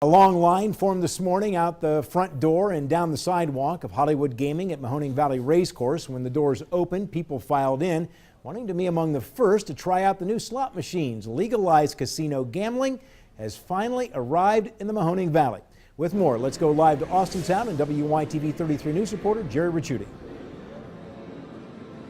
A long line formed this morning out the front door and down the sidewalk of Hollywood Gaming at Mahoning Valley Racecourse. When the doors opened, people filed in, wanting to be among the first to try out the new slot machines. Legalized casino gambling has finally arrived in the Mahoning Valley. With more, let's go live to Austintown and WYTV 33 News reporter Gerry Ricciutti.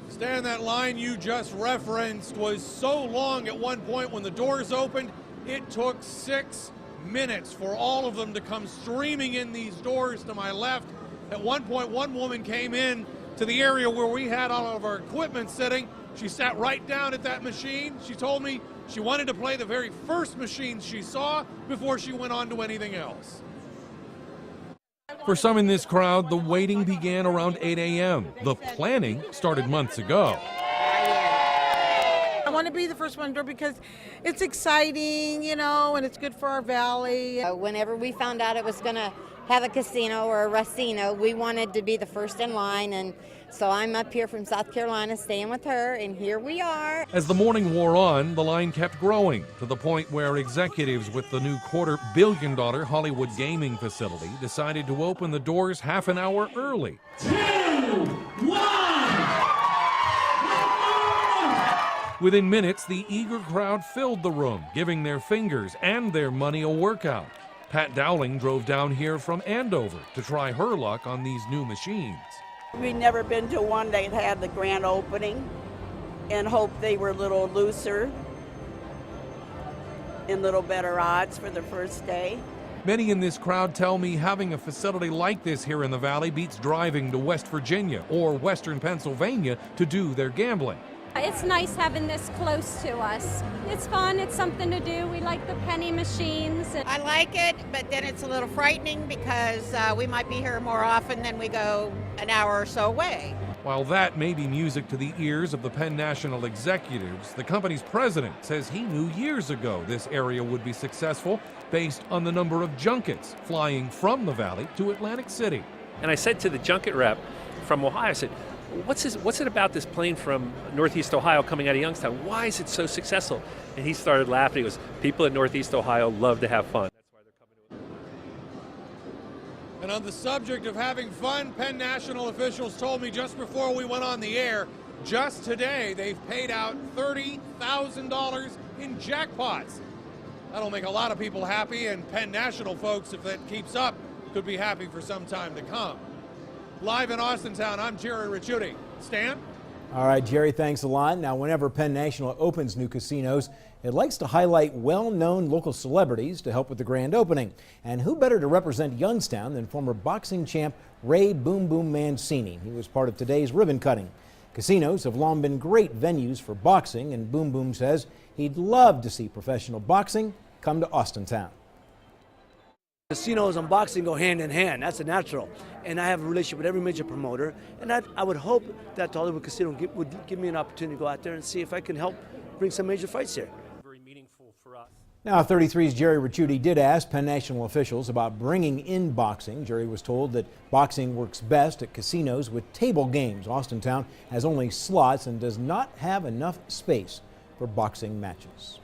Stan, that line you just referenced was so long at one point when the doors opened, it took 6 minutes for all of them to come streaming in these doors to my left. At one point, one woman came in to the area where we had all of our equipment sitting. She sat right down at that machine. She told me she wanted to play the very first machine she saw before she went on to anything else. For some in this crowd, the waiting began around 8 a.m. The planning started months ago. I want to be the first one to do it because it's exciting, you know, and it's good for our valley. Whenever we found out it was going to have a casino or a racino, we wanted to be the first in line, and so I'm up here from South Carolina staying with her, and here we are. As the morning wore on, the line kept growing to the point where executives with the new $250 Hollywood Gaming facility decided to open the doors half an hour early. 2, 1! Within minutes, the eager crowd filled the room, giving their fingers and their money a workout. Pat Dowling drove down here from Andover to try her luck on these new machines. We've never been to one that had the grand opening and hoped they were a little looser and a little better odds for the first day. Many in this crowd tell me having a facility like this here in the Valley beats driving to West Virginia or Western Pennsylvania to do their gambling. It's nice having this close to us. It's fun, it's something to do. We like the penny machines. I like it, but then it's a little frightening because we might be here more often than we go an hour or so away. While that may be music to the ears of the Penn National executives, the company's president says he knew years ago this area would be successful based on the number of junkets flying from the Valley to Atlantic City. And I said to the junket rep from Ohio, I said, what's it about this plane from Northeast Ohio coming out of Youngstown? Why is it so successful? And he started laughing. He goes, people in Northeast Ohio love to have fun. That's why they're coming to it. And on the subject of having fun, Penn National officials told me just before we went on the air, just today they've paid out $30,000 in jackpots. That'll make a lot of people happy, and Penn National folks, if that keeps up, could be happy for some time to come. Live in Austintown, I'm Gerry Ricciutti. Stan? All right, Jerry, thanks a lot. Now, whenever Penn National opens new casinos, it likes to highlight well-known local celebrities to help with the grand opening. And who better to represent Youngstown than former boxing champ Ray Boom Boom Mancini? He was part of today's ribbon cutting. Casinos have long been great venues for boxing, and Boom Boom says he'd love to see professional boxing come to Austintown. Casinos and boxing go hand in hand. That's a natural. And I have a relationship with every major promoter. And I would hope that the Hollywood Casino would give me an opportunity to go out there and see if I can help bring some major fights here. Very meaningful for us. Now, 33's Gerry Ricciutti did ask Penn National officials about bringing in boxing. Gerry was told that boxing works best at casinos with table games. Austintown has only slots and does not have enough space for boxing matches.